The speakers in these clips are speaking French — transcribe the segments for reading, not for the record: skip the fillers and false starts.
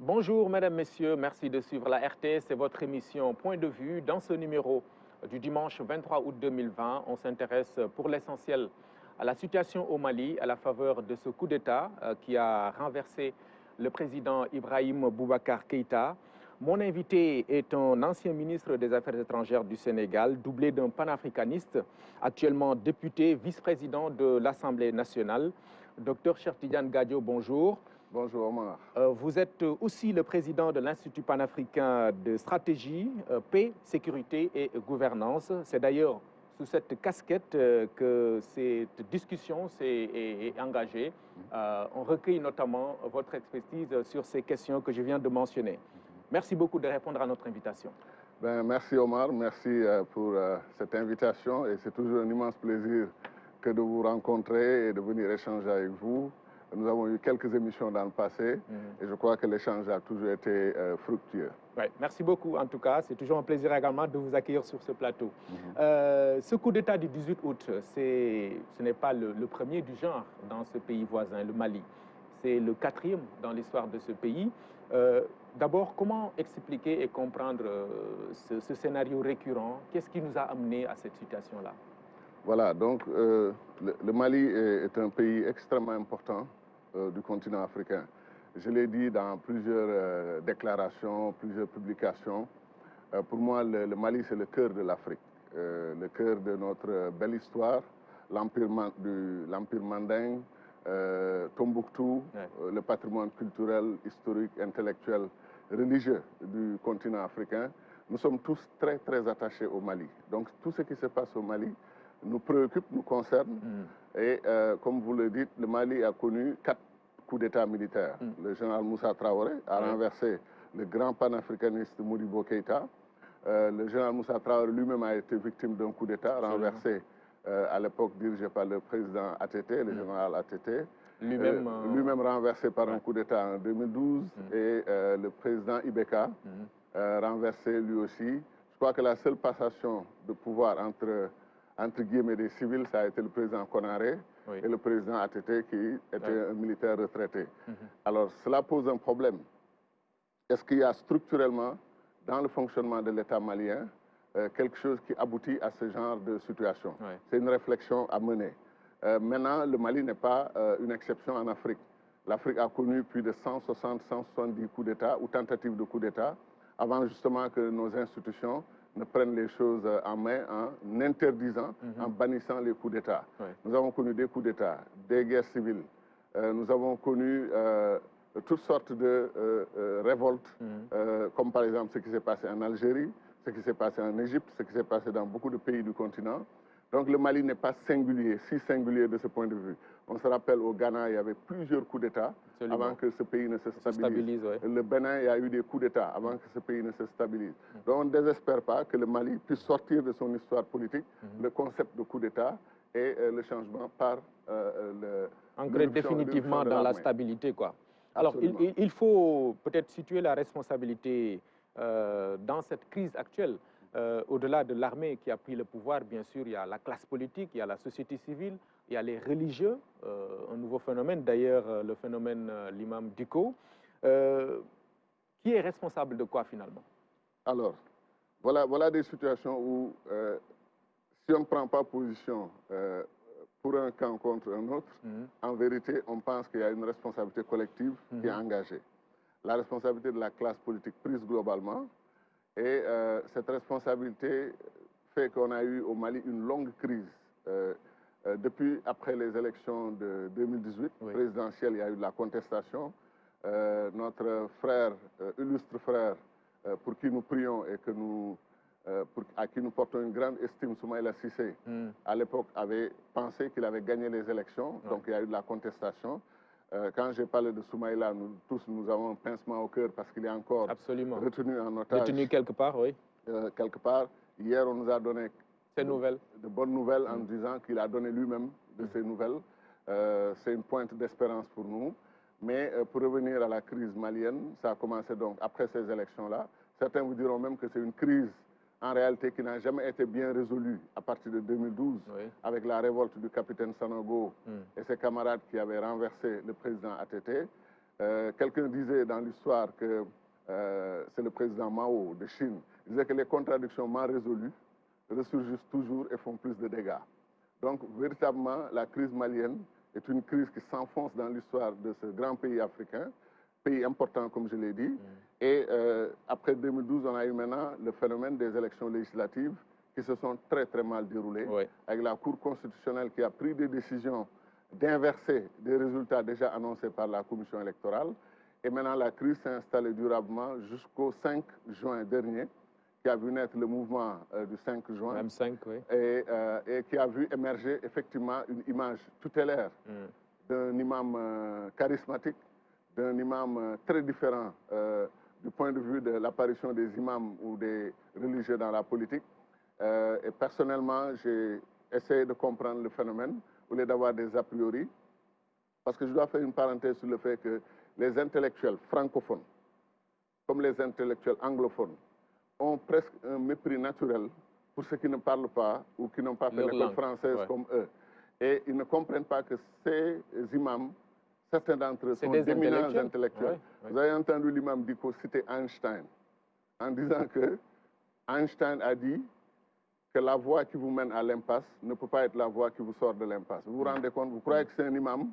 Bonjour, mesdames, messieurs. Merci de suivre la RTS. C'est votre émission Point de vue. Dans ce numéro du dimanche 23 août 2020, on s'intéresse pour l'essentiel à la situation au Mali à la faveur de ce coup d'État qui a renversé le président Ibrahim Boubacar Keïta. Mon invité est un ancien ministre des Affaires étrangères du Sénégal, doublé d'un panafricaniste, actuellement député, vice-président de l'Assemblée nationale. Docteur Cheikh Tidiane Gadio, bonjour. Bonjour Omar. Vous êtes aussi le président de l'Institut panafricain de stratégie, paix, sécurité et gouvernance. C'est d'ailleurs sous cette casquette que cette discussion s'est engagée. On recueille notamment votre expertise sur ces questions que je viens de mentionner. Merci beaucoup de répondre à notre invitation. Merci Omar, merci pour cette invitation et c'est toujours un immense plaisir que de vous rencontrer et de venir échanger avec vous. Nous avons eu quelques émissions dans le passé et je crois que l'échange a toujours été fructueux. Ouais, merci beaucoup en tout cas. C'est toujours un plaisir également de vous accueillir sur ce plateau. Ce coup d'État du 18 août, ce n'est pas le premier du genre dans ce pays voisin, le Mali. C'est le quatrième dans l'histoire de ce pays. D'abord, comment expliquer et comprendre ce scénario récurrent? Qu'est-ce qui nous a amené à cette situation-là? Voilà, donc le Mali est un pays extrêmement important du continent africain. Je l'ai dit dans plusieurs déclarations, plusieurs publications. Pour moi, le Mali, c'est le cœur de l'Afrique, le cœur de notre belle histoire, l'empire mandingue, Tombouctou, le patrimoine culturel, historique, intellectuel, religieux du continent africain. Nous sommes tous très, très attachés au Mali. Donc, tout ce qui se passe au Mali nous préoccupe, nous concerne. Et comme vous le dites, le Mali a connu 4 coups d'État militaires. Le général Moussa Traoré a renversé le grand panafricaniste Modibo Keïta. Le général Moussa Traoré lui-même a été victime d'un coup d'État renversé à l'époque dirigé par le président ATT, le général ATT. Lui-même renversé par un coup d'État en 2012 et le président Ibeka renversé lui aussi. Je crois que la seule passation de pouvoir entre guillemets des civils, ça a été le président Konaré et le président ATT qui était un militaire retraité. Alors cela pose un problème. Est-ce qu'il y a structurellement dans le fonctionnement de l'État malien quelque chose qui aboutit à ce genre de situation? C'est une réflexion à mener. Maintenant, le Mali n'est pas une exception en Afrique. L'Afrique a connu plus de 160, 170 coups d'État ou tentatives de coups d'État avant justement que nos institutions ne prennent les choses en main en interdisant, en bannissant les coups d'État. Nous avons connu des coups d'État, des guerres civiles, nous avons connu toutes sortes de révoltes, comme par exemple ce qui s'est passé en Algérie, ce qui s'est passé en Égypte, ce qui s'est passé dans beaucoup de pays du continent. Donc le Mali n'est pas singulier, si singulier de ce point de vue. On se rappelle au Ghana, il y avait plusieurs coups d'État avant que ce pays ne se stabilise. Le Bénin, il y a eu des coups d'État avant que ce pays ne se stabilise. Donc on ne désespère pas que le Mali puisse sortir de son histoire politique le concept de coup d'État et le changement par ancré définitivement dans la stabilité, quoi. Alors, il faut peut-être situer la responsabilité dans cette crise actuelle. Au-delà de l'armée qui a pris le pouvoir, bien sûr, il y a la classe politique, il y a la société civile, il y a les religieux, un nouveau phénomène, d'ailleurs, le phénomène l'imam Diko. Qui est responsable de quoi, finalement? Alors, voilà des situations où, si on ne prend pas position pour un camp contre un autre, en vérité, on pense qu'il y a une responsabilité collective qui est engagée. La responsabilité de la classe politique prise globalement, et cette responsabilité fait qu'on a eu au Mali une longue crise. Depuis après les élections de 2018, présidentielles, il y a eu de la contestation. Notre frère, illustre frère, pour qui nous prions et à qui nous portons une grande estime, Soumaïla Cissé, à l'époque avait pensé qu'il avait gagné les élections, donc il y a eu de la contestation. Quand j'ai parlé de Soumaïla, nous tous nous avons un pincement au cœur parce qu'il est encore retenu en otage. Retenu quelque part, oui. Quelque part. Hier, on nous a donné de bonnes nouvelles en disant qu'il a donné lui-même de ces nouvelles. C'est une pointe d'espérance pour nous. Mais pour revenir à la crise malienne, ça a commencé donc après ces élections-là. Certains vous diront même que c'est une crise en réalité qui n'a jamais été bien résolue à partir de 2012, avec la révolte du capitaine Sanogo et ses camarades qui avaient renversé le président ATT. Quelqu'un disait dans l'histoire que c'est le président Mao de Chine, il disait que les contradictions mal résolues ressurgissent toujours et font plus de dégâts. Donc, véritablement, la crise malienne est une crise qui s'enfonce dans l'histoire de ce grand pays africain, pays important, comme je l'ai dit. Et après 2012, on a eu maintenant le phénomène des élections législatives qui se sont très, très mal déroulées, avec la Cour constitutionnelle qui a pris des décisions d'inverser des résultats déjà annoncés par la Commission électorale. Et maintenant, la crise s'est installée durablement jusqu'au 5 juin dernier, qui a vu naître le mouvement du 5 juin. Même 5, oui. Et qui a vu émerger effectivement une image tutélaire d'un imam charismatique, d'un imam très différent du point de vue de l'apparition des imams ou des religieux dans la politique. Et personnellement, j'ai essayé de comprendre le phénomène au lieu d'avoir des a priori, parce que je dois faire une parenthèse sur le fait que les intellectuels francophones, comme les intellectuels anglophones, ont presque un mépris naturel pour ceux qui ne parlent pas ou qui n'ont pas fait l'école française comme eux. Et ils ne comprennent pas que ces imams, certains d'entre eux sont d'éminents intellectuels. Vous avez entendu l'imam Diko citer Einstein, en disant que Einstein a dit que la voie qui vous mène à l'impasse ne peut pas être la voie qui vous sort de l'impasse. Vous vous rendez compte, vous croyez que c'est un imam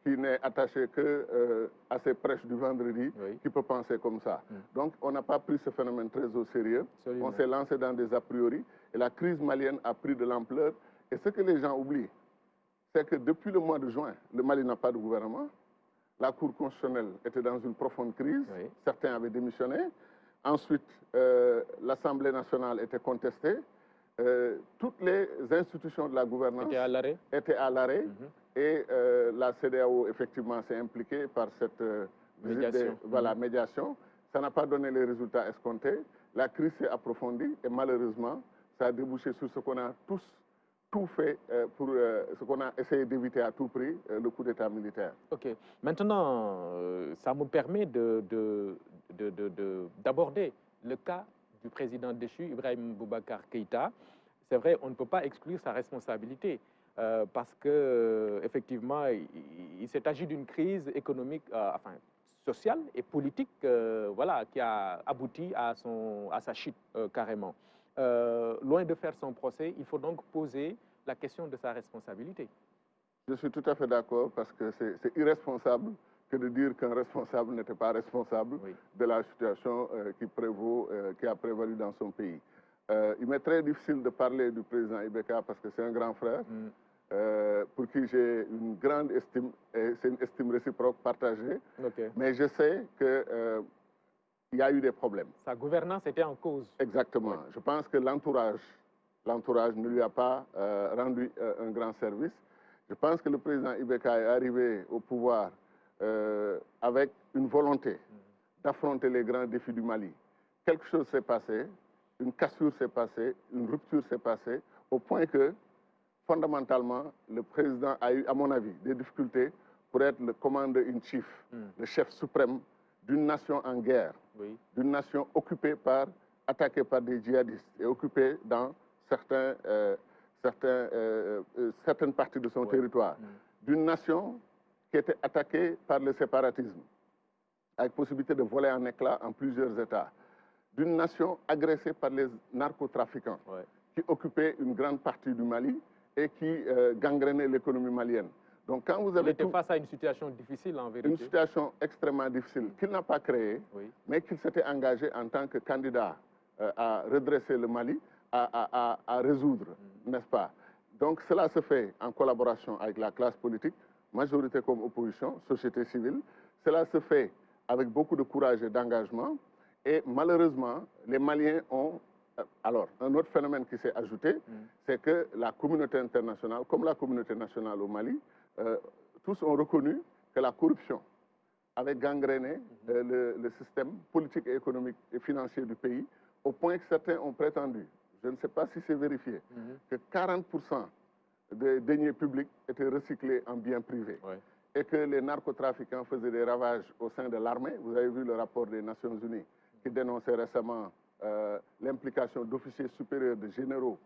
qui n'est attaché que à ses prêches du vendredi, qui peut penser comme ça. Donc, on n'a pas pris ce phénomène très au sérieux. Absolument. On s'est lancé dans des a priori. Et la crise malienne a pris de l'ampleur. Et ce que les gens oublient, c'est que depuis le mois de juin, le Mali n'a pas de gouvernement. La Cour constitutionnelle était dans une profonde crise. Certains avaient démissionné. Ensuite, l'Assemblée nationale était contestée. Toutes les institutions de la gouvernance étaient à l'arrêt et la CEDEAO effectivement s'est impliquée par cette médiation. Ça n'a pas donné les résultats escomptés. La crise s'est approfondie et malheureusement, ça a débouché sur ce qu'on a tous tout fait pour ce qu'on a essayé d'éviter à tout prix, le coup d'État militaire. OK. Maintenant, ça me permet d'aborder le cas du président déchu, Ibrahim Boubacar Keïta. C'est vrai, on ne peut pas exclure sa responsabilité parce que effectivement, il s'est agi d'une crise économique, sociale et politique, voilà, qui a abouti à sa chute carrément. Loin de faire son procès, il faut donc poser la question de sa responsabilité. Je suis tout à fait d'accord parce que c'est irresponsable que de dire qu'un responsable n'était pas responsable de la situation qui a prévalu dans son pays. Il m'est très difficile de parler du président Ibeka parce que c'est un grand frère pour qui j'ai une grande estime, et c'est une estime réciproque partagée. Mais je sais qu'il y a eu des problèmes. Sa gouvernance était en cause. Exactement. Je pense que l'entourage ne lui a pas rendu un grand service. Je pense que le président Ibeka est arrivé au pouvoir avec une volonté d'affronter les grands défis du Mali. Quelque chose s'est passé, une cassure s'est passée, une rupture s'est passée, au point que, fondamentalement, le président a eu, à mon avis, des difficultés pour être le commander-in-chief, le chef suprême d'une nation en guerre, d'une nation attaquée par des djihadistes et occupée dans certaines parties de son territoire, d'une nation qui était attaquée par le séparatisme, avec possibilité de voler en éclats en plusieurs États, d'une nation agressée par les narcotrafiquants, qui occupaient une grande partie du Mali et qui gangrénaient l'économie malienne. Donc, quand vous avez il était face à une situation difficile, en vérité. Une situation extrêmement difficile qu'il n'a pas créée, mais qu'il s'était engagé en tant que candidat à redresser le Mali, à résoudre, n'est-ce pas? Donc, cela se fait en collaboration avec la classe politique, majorité comme opposition, société civile. Cela se fait avec beaucoup de courage et d'engagement. Et malheureusement, les Maliens ont... Alors, un autre phénomène qui s'est ajouté, c'est que la communauté internationale, comme la communauté nationale au Mali, tous ont reconnu que la corruption avait gangréné le système politique et économique et financier du pays, au point que certains ont prétendu, je ne sais pas si c'est vérifié, que 40% des deniers publics étaient recyclés en biens privés. Et que les narcotrafiquants faisaient des ravages au sein de l'armée. Vous avez vu le rapport des Nations Unies qui dénonçait récemment l'implication d'officiers supérieurs, de généraux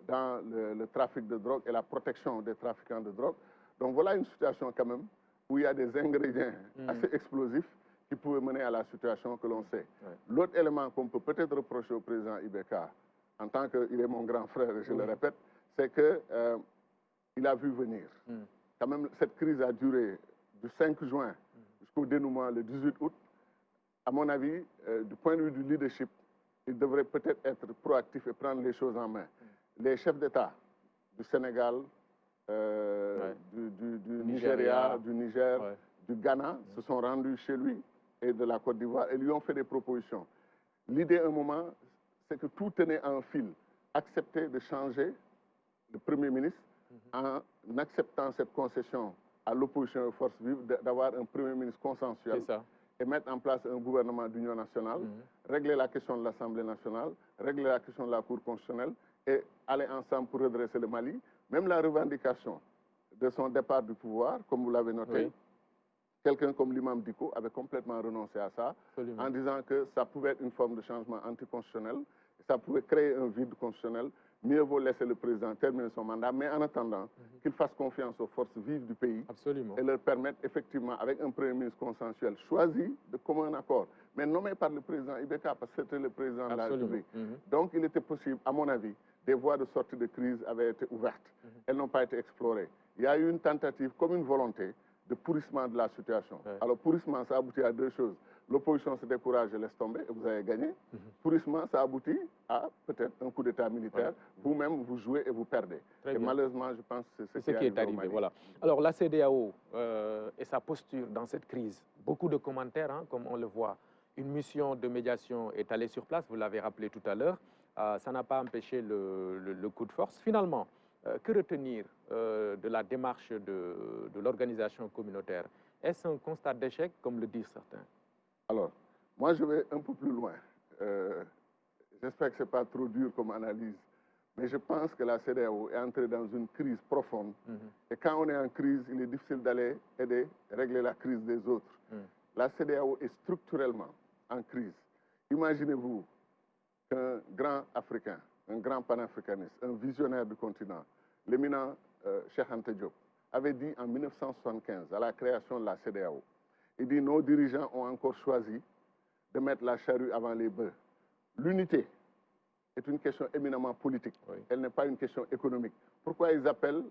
dans le trafic de drogue et la protection des trafiquants de drogue. Donc voilà une situation quand même où il y a des ingrédients assez explosifs qui pouvaient mener à la situation que l'on sait. L'autre élément qu'on peut peut-être reprocher au président Ibeka, en tant qu'il est mon grand frère, et je le répète, c'est qu'il a vu venir. Quand même, cette crise a duré du 5 juin jusqu'au dénouement le 18 août. À mon avis, du point de vue du leadership, il devrait peut-être être proactif et prendre les choses en main. Les chefs d'État du Sénégal, du Nigeria, du Niger, du Ghana se sont rendus chez lui et de la Côte d'Ivoire et lui ont fait des propositions. L'idée, à un moment, c'est que tout tenait à un fil. Accepter de changer le Premier ministre en acceptant cette concession à l'opposition aux forces vives d'avoir un Premier ministre consensuel et mettre en place un gouvernement d'union nationale, régler la question de l'Assemblée nationale, régler la question de la Cour constitutionnelle et aller ensemble pour redresser le Mali. Même la revendication de son départ du pouvoir, comme vous l'avez noté, quelqu'un comme l'imam Diko avait complètement renoncé à ça, en disant que ça pouvait être une forme de changement anticonstitutionnel, ça pouvait créer un vide constitutionnel. Mieux vaut laisser le président terminer son mandat, mais en attendant, qu'il fasse confiance aux forces vives du pays et leur permettre effectivement, avec un Premier ministre consensuel choisi de commun accord, mais nommé par le président Ibeka, parce que c'était le président de la République. Donc il était possible, à mon avis, des voies de sortie de crise avaient été ouvertes. Elles n'ont pas été explorées. Il y a eu une tentative, comme une volonté, de pourrissement de la situation. Alors, pourrissement, ça aboutit à deux choses. L'opposition se décourage et laisse tomber, et vous avez gagné. Pourrissement, ça aboutit à peut-être un coup d'État militaire. Vous-même, vous jouez et vous perdez. Et malheureusement, je pense que c'est ce qui est arrivé. Voilà. Alors, la CEDEAO et sa posture dans cette crise, beaucoup de commentaires, hein, comme on le voit. Une mission de médiation est allée sur place, vous l'avez rappelé tout à l'heure. Ça n'a pas empêché le coup de force. Finalement, que retenir de la démarche de l'organisation communautaire? Est-ce un constat d'échec, comme le disent certains? Alors, moi, je vais un peu plus loin. J'espère que ce n'est pas trop dur comme analyse. Mais je pense que la CEDEAO est entrée dans une crise profonde. Et quand on est en crise, il est difficile d'aller aider, régler la crise des autres. La CEDEAO est structurellement en crise. Imaginez-vous qu'un grand Africain, un grand panafricaniste, un visionnaire du continent, l'éminent Cheikh Anta Diop, avait dit en 1975, à la création de la CEDEAO, il dit, nos dirigeants ont encore choisi de mettre la charrue avant les bœufs. L'unité est une question éminemment politique. Elle n'est pas une question économique. Pourquoi ils appellent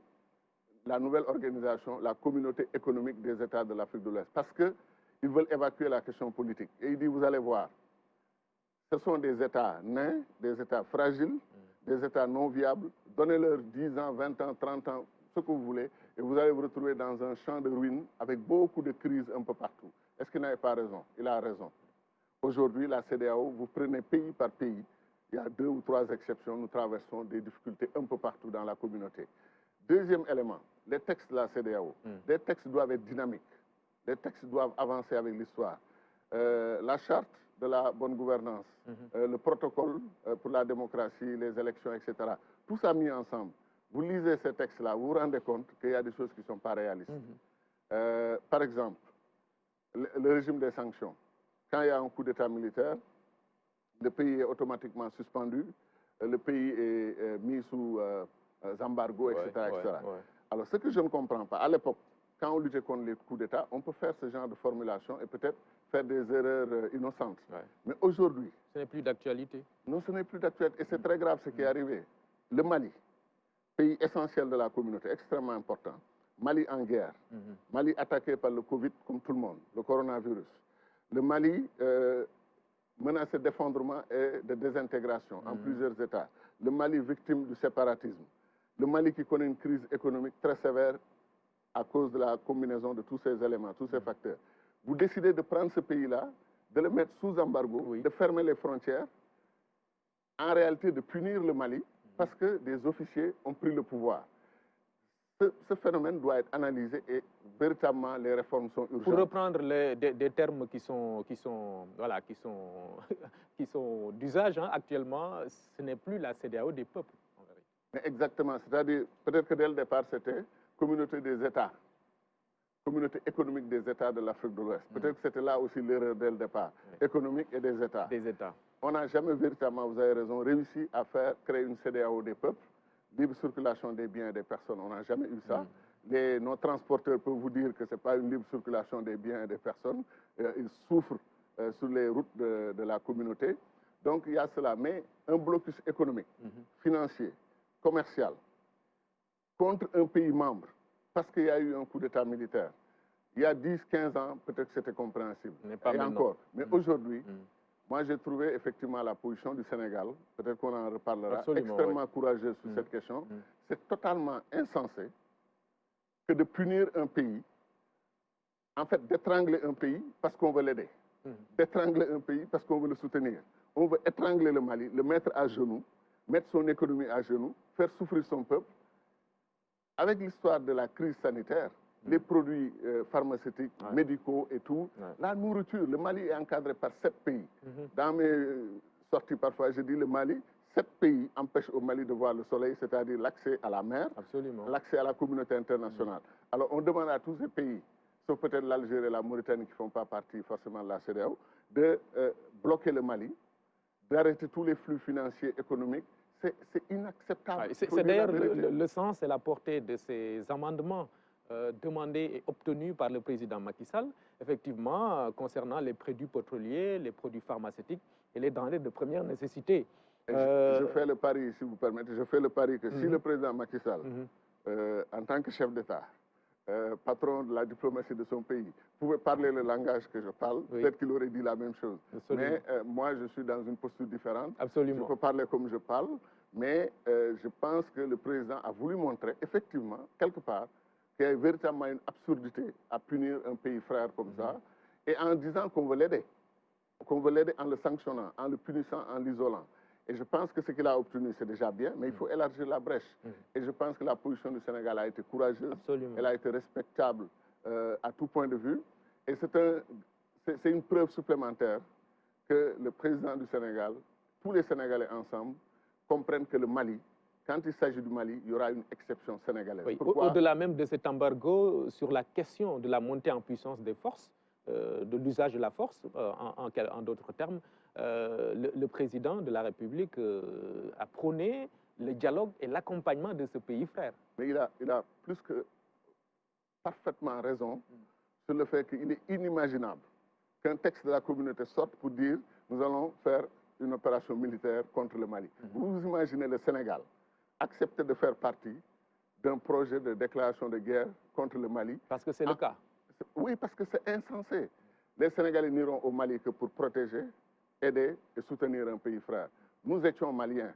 la nouvelle organisation la communauté économique des États de l'Afrique de l'Ouest? Parce qu'ils veulent évacuer la question politique. Et il dit, vous allez voir, ce sont des États nains, des États fragiles, des États non viables. Donnez-leur 10 ans, 20 ans, 30 ans, ce que vous voulez, et vous allez vous retrouver dans un champ de ruines avec beaucoup de crises un peu partout. Est-ce qu'il n'avait pas raison? Il a raison. Aujourd'hui, la CEDEAO, vous prenez pays par pays, il y a 2 ou 3 exceptions, nous traversons des difficultés un peu partout dans la communauté. Deuxième élément, les textes de la CEDEAO. Les textes doivent être dynamiques. Les textes doivent avancer avec l'histoire. La charte de la bonne gouvernance, le protocole pour la démocratie, les élections, etc. Tout ça mis ensemble. Vous lisez ces textes-là, vous vous rendez compte qu'il y a des choses qui ne sont pas réalistes. Par exemple, le régime des sanctions. Quand il y a un coup d'État militaire, le pays est automatiquement suspendu, le pays est mis sous embargo, etc. etc. Alors, ce que je ne comprends pas, à l'époque, quand on luttait contre les coups d'État, on peut faire ce genre de formulation et peut-être faire des erreurs innocentes. Mais aujourd'hui... Ce n'est plus d'actualité. Non, ce n'est plus d'actualité. Et c'est très grave ce qui est arrivé. Le Mali, pays essentiel de la communauté, extrêmement important. Mali en guerre. Mali attaqué par le Covid, comme tout le monde, le coronavirus. Le Mali menacé d'effondrement et de désintégration en plusieurs États. Le Mali victime du séparatisme. Le Mali qui connaît une crise économique très sévère à cause de la combinaison de tous ces éléments, tous ces facteurs. Vous décidez de prendre ce pays-là, de le mettre sous embargo, de fermer les frontières, en réalité de punir le Mali parce que des officiers ont pris le pouvoir. Ce phénomène doit être analysé et véritablement les réformes sont urgentes. Pour reprendre des termes qui sont d'usage actuellement, ce n'est plus la CEDEAO des peuples. Mais exactement, c'est-à-dire peut-être que dès le départ c'était communauté des États, communauté économique des États de l'Afrique de l'Ouest. Peut-être que c'était là aussi l'erreur dès le départ, économique et des États. Des États. On n'a jamais véritablement, vous avez raison, réussi à créer une CEDEAO des peuples, libre circulation des biens et des personnes. On n'a jamais eu ça. nos transporteurs peuvent vous dire que ce n'est pas une libre circulation des biens et des personnes. Ils souffrent sur les routes de la communauté. Donc il y a cela, mais un blocus économique, financier, commercial, contre un pays membre, parce qu'il y a eu un coup d'État militaire. Il y a 10, 15 ans, peut-être que c'était compréhensible. Et encore. Mais aujourd'hui, moi j'ai trouvé effectivement la position du Sénégal, peut-être qu'on en reparlera, extrêmement courageuse sur cette question. C'est totalement insensé que de punir un pays, en fait d'étrangler un pays parce qu'on veut l'aider, d'étrangler un pays parce qu'on veut le soutenir. On veut étrangler le Mali, le mettre à genoux, mettre son économie à genoux, faire souffrir son peuple. Avec l'histoire de la crise sanitaire, les produits pharmaceutiques, médicaux et tout, la nourriture, le Mali est encadré par 7 pays. Dans mes sorties parfois, je dis le Mali, 7 pays empêchent au Mali de voir le soleil, c'est-à-dire l'accès à la mer, l'accès à la communauté internationale. Alors on demande à tous ces pays, sauf peut-être l'Algérie et la Mauritanie qui ne font pas partie forcément de la CEDEAO, de bloquer le Mali, d'arrêter tous les flux financiers, économiques. C'est inacceptable. C'est d'ailleurs le sens et la portée de ces amendements demandés et obtenus par le président Macky Sall, effectivement, concernant les produits pétroliers, les produits pharmaceutiques et les denrées de première nécessité. Je fais le pari, si vous permettez, je fais le pari que si le président Macky Sall, en tant que chef d'État, patron de la diplomatie de son pays, pouvait parler le langage que je parle, peut-être qu'il aurait dit la même chose. Mais moi, je suis dans une posture différente. Je peux parler comme je parle, mais je pense que le président a voulu montrer, effectivement, quelque part, qu'il y a véritablement une absurdité à punir un pays frère comme ça, et en disant qu'on veut l'aider en le sanctionnant, en le punissant, en l'isolant. Et je pense que ce qu'il a obtenu, c'est déjà bien, mais il faut élargir la brèche. Et je pense que la position du Sénégal a été courageuse, elle a été respectable à tout point de vue. Et c'est une preuve supplémentaire que le président du Sénégal, tous les Sénégalais ensemble, comprennent que le Mali, quand il s'agit du Mali, il y aura une exception sénégalaise. Au-delà même de cet embargo, sur la question de la montée en puissance des forces, de l'usage de la force, en d'autres termes, le président de la République a prôné le dialogue et l'accompagnement de ce pays frère. Mais il a plus que parfaitement raison sur le fait qu'il est inimaginable qu'un texte de la communauté sorte pour dire nous allons faire une opération militaire contre le Mali. Vous imaginez le Sénégal accepter de faire partie d'un projet de déclaration de guerre contre le Mali? Parce que c'est le cas. Oui, parce que c'est insensé. Les Sénégalais n'iront au Mali que pour protéger, aider et soutenir un pays frère. Nous étions Maliens,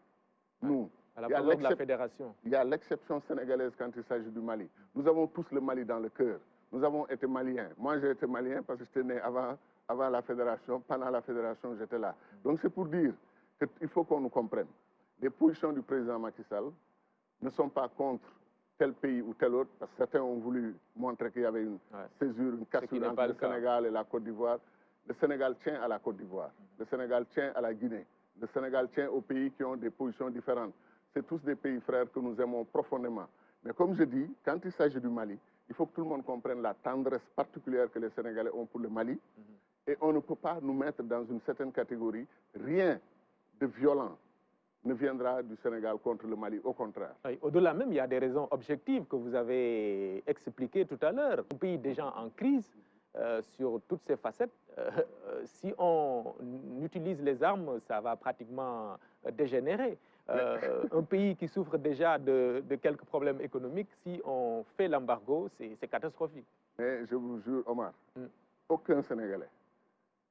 nous. À la faveur de la fédération. Il y a l'exception sénégalaise quand il s'agit du Mali. Nous avons tous le Mali dans le cœur. Nous avons été Maliens. Moi, j'ai été Malien parce que j'étais né avant la fédération. Pendant la fédération, j'étais là. Donc, c'est pour dire qu'il faut qu'on nous comprenne. Les positions du président Macky Sall ne sont pas contre tel pays ou tel autre, parce que certains ont voulu montrer qu'il y avait une césure, une cassure entre le Sénégal et la Côte d'Ivoire. Le Sénégal tient à la Côte d'Ivoire. Le Sénégal tient à la Guinée. Le Sénégal tient aux pays qui ont des positions différentes. C'est tous des pays frères que nous aimons profondément. Mais comme je dis, quand il s'agit du Mali, il faut que tout le monde comprenne la tendresse particulière que les Sénégalais ont pour le Mali. Et on ne peut pas nous mettre dans une certaine catégorie. Rien de violent ne viendra du Sénégal contre le Mali, au contraire. Au-delà même, il y a des raisons objectives que vous avez expliquées tout à l'heure. Un pays déjà en crise, sur toutes ses facettes, si on utilise les armes, ça va pratiquement dégénérer. Un pays qui souffre déjà de quelques problèmes économiques, si on fait l'embargo, c'est catastrophique. Mais je vous jure, Omar, aucun Sénégalais,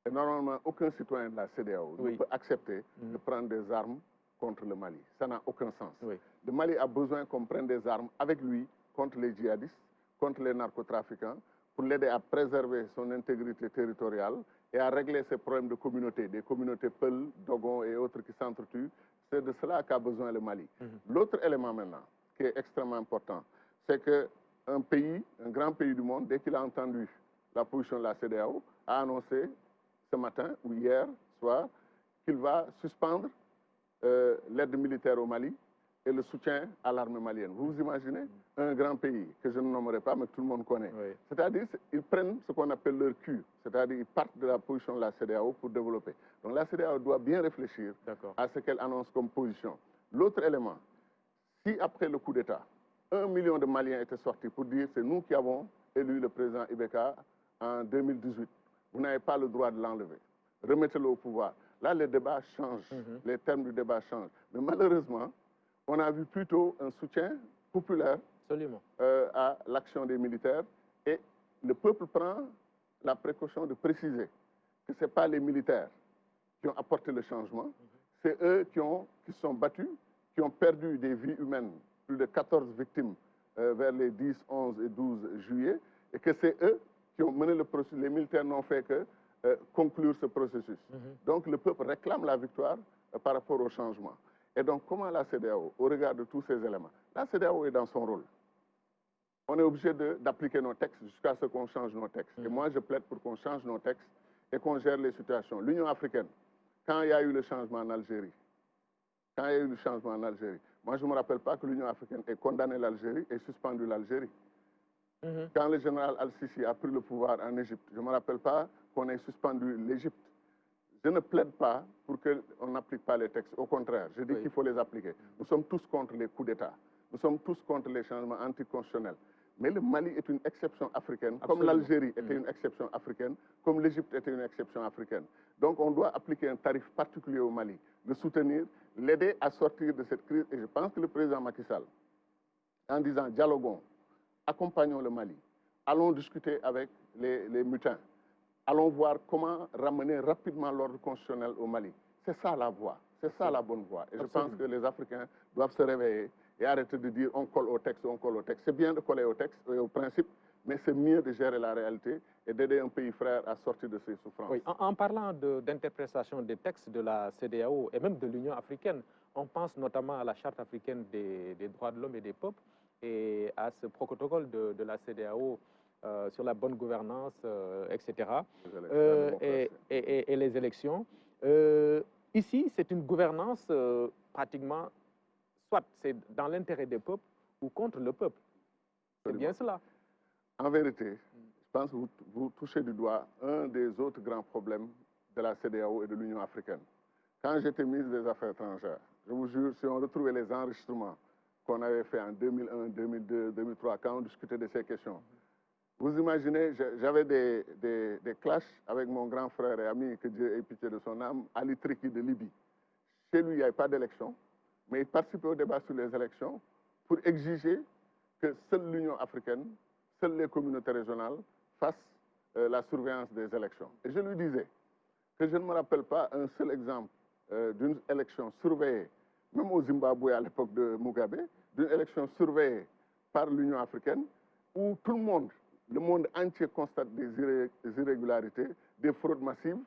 et normalement aucun citoyen de la CEDEAO ne peut accepter de prendre des armes contre le Mali. Ça n'a aucun sens. Le Mali a besoin qu'on prenne des armes avec lui contre les djihadistes, contre les narcotrafiquants, pour l'aider à préserver son intégrité territoriale et à régler ses problèmes de communauté, des communautés Peul, Dogon et autres qui s'entretuent. C'est de cela qu'a besoin le Mali. L'autre élément maintenant, qui est extrêmement important, c'est qu'un pays, un grand pays du monde, dès qu'il a entendu la position de la CEDEAO, a annoncé ce matin ou hier soir qu'il va suspendre l'aide militaire au Mali et le soutien à l'armée malienne. Vous vous imaginez un grand pays que je ne nommerai pas, mais que tout le monde connaît. C'est-à-dire qu'ils prennent ce qu'on appelle leur cul, c'est-à-dire ils partent de la position de la CEDEAO pour développer. Donc la CEDEAO doit bien réfléchir à ce qu'elle annonce comme position. L'autre élément, si après le coup d'État, 1 million de Maliens étaient sortis pour dire c'est nous qui avons élu le président Ibeka en 2018. Vous n'avez pas le droit de l'enlever. Remettez-le au pouvoir. Là, les débats changent, les termes du débat changent. Mais malheureusement, on a vu plutôt un soutien populaire à l'action des militaires et le peuple prend la précaution de préciser que ce n'est pas les militaires qui ont apporté le changement, c'est eux qui se sont battus, qui ont perdu des vies humaines, plus de 14 victimes vers les 10, 11 et 12 juillet, et que c'est eux qui ont mené le processus. Les militaires n'ont fait que conclure ce processus. Donc le peuple réclame la victoire par rapport au changement. Et donc comment la CEDEAO, au regard de tous ces éléments, la CEDEAO est dans son rôle. On est obligé d'appliquer nos textes jusqu'à ce qu'on change nos textes. Et moi, je plaide pour qu'on change nos textes et qu'on gère les situations. L'Union africaine, quand il y a eu le changement en Algérie, moi, je ne me rappelle pas que l'Union africaine ait condamné l'Algérie et suspendu l'Algérie. Quand le général Al-Sisi a pris le pouvoir en Égypte, je ne me rappelle pas qu'on ait suspendu l'Égypte. Je ne plaide pas pour qu'on n'applique pas les textes. Au contraire, je dis qu'il faut les appliquer. Nous sommes tous contre les coups d'État. Nous sommes tous contre les changements anticonstitutionnels. Mais le Mali est une exception africaine, comme l'Algérie était une exception africaine, comme l'Égypte était une exception africaine. Donc on doit appliquer un tarif particulier au Mali, le soutenir, l'aider à sortir de cette crise. Et je pense que le président Macky Sall, en disant dialoguons, accompagnons le Mali, allons discuter avec les mutins, allons voir comment ramener rapidement l'ordre constitutionnel au Mali. C'est ça la voie, c'est ça la bonne voie. Et je pense que les Africains doivent se réveiller et arrêter de dire on colle au texte, on colle au texte. C'est bien de coller au texte et au principe, mais c'est mieux de gérer la réalité et d'aider un pays frère à sortir de ses souffrances. Oui, en parlant d'interprétation des textes de la CEDEAO et même de l'Union africaine, on pense notamment à la Charte africaine des droits de l'homme et des peuples et à ce protocole de la CEDEAO sur la bonne gouvernance, etc. Et les élections. Ici, c'est une gouvernance pratiquement, soit c'est dans l'intérêt des peuples ou contre le peuple. C'est bien cela. En vérité, je pense que vous touchez du doigt un des autres grands problèmes de la CEDEAO et de l'Union africaine. Quand j'étais ministre des Affaires étrangères, je vous jure, si on retrouvait les enregistrements qu'on avait fait en 2001, 2002, 2003, quand on discutait de ces questions, vous imaginez, j'avais des clashs avec mon grand frère et ami, que Dieu ait pitié de son âme, Ali Triki de Libye. Chez lui, il n'y avait pas d'élection, mais il participait au débat sur les élections pour exiger que seule l'Union africaine, seules les communautés régionales fassent la surveillance des élections. Et je lui disais que je ne me rappelle pas un seul exemple d'une élection surveillée, même au Zimbabwe à l'époque de Mugabe, d'une élection surveillée par l'Union africaine, où tout le monde entier constate des irrégularités, des fraudes massives.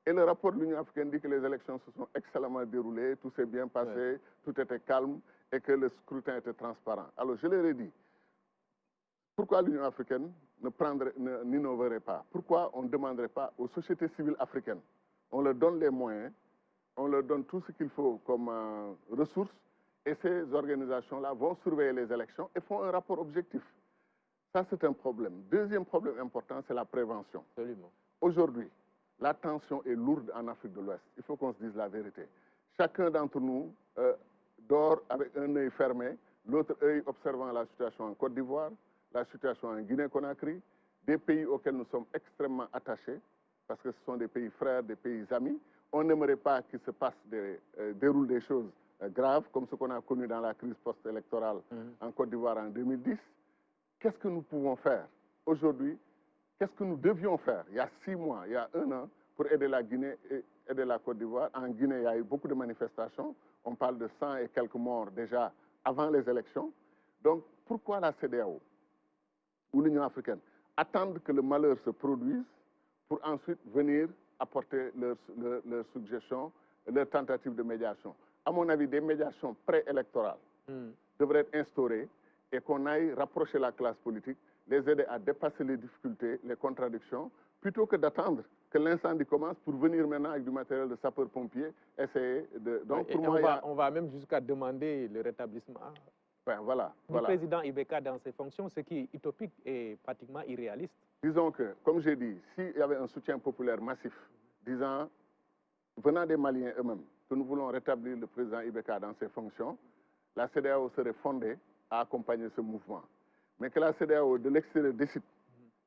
Et le rapport de l'Union africaine dit que les élections se sont excellemment déroulées, tout s'est bien passé, tout était calme et que le scrutin était transparent. Alors je leur ai dit, pourquoi l'Union africaine n'innoverait pas? Pourquoi on ne demanderait pas aux sociétés civiles africaines? On leur donne les moyens, on leur donne tout ce qu'il faut comme ressources, et ces organisations-là vont surveiller les élections et font un rapport objectif. Ça, c'est un problème. Deuxième problème important, c'est la prévention. Aujourd'hui, la tension est lourde en Afrique de l'Ouest. Il faut qu'on se dise la vérité. Chacun d'entre nous dort avec un œil fermé, l'autre œil observant la situation en Côte d'Ivoire, la situation en Guinée-Conakry, des pays auxquels nous sommes extrêmement attachés, parce que ce sont des pays frères, des pays amis. On n'aimerait pas qu'il se passe déroule des choses graves, comme ce qu'on a connu dans la crise post-électorale en Côte d'Ivoire en 2010. Qu'est-ce que nous pouvons faire aujourd'hui? Qu'est-ce que nous devions faire il y a 6 mois, il y a 1 an, pour aider la Guinée et aider la Côte d'Ivoire? En Guinée, il y a eu beaucoup de manifestations. On parle de 100 et quelques morts déjà avant les élections. Donc, pourquoi la CEDEAO ou l'Union africaine attendent que le malheur se produise pour ensuite venir apporter leurs suggestions, leurs tentatives de médiation? À mon avis, des médiations préélectorales devraient être instaurées et qu'on aille rapprocher la classe politique, les aider à dépasser les difficultés, les contradictions, plutôt que d'attendre que l'incendie commence pour venir maintenant avec du matériel de sapeur-pompier, essayer de... Donc, pour moi, on va même jusqu'à demander le rétablissement du président Ibeka dans ses fonctions, ce qui est utopique et pratiquement irréaliste. Disons que, comme j'ai dit, s'il y avait un soutien populaire massif, disant, venant des Maliens eux-mêmes, que nous voulons rétablir le président Ibeka dans ses fonctions, la CEDEAO serait fondée à accompagner ce mouvement. Mais que la CEDEAO de l'extérieur décide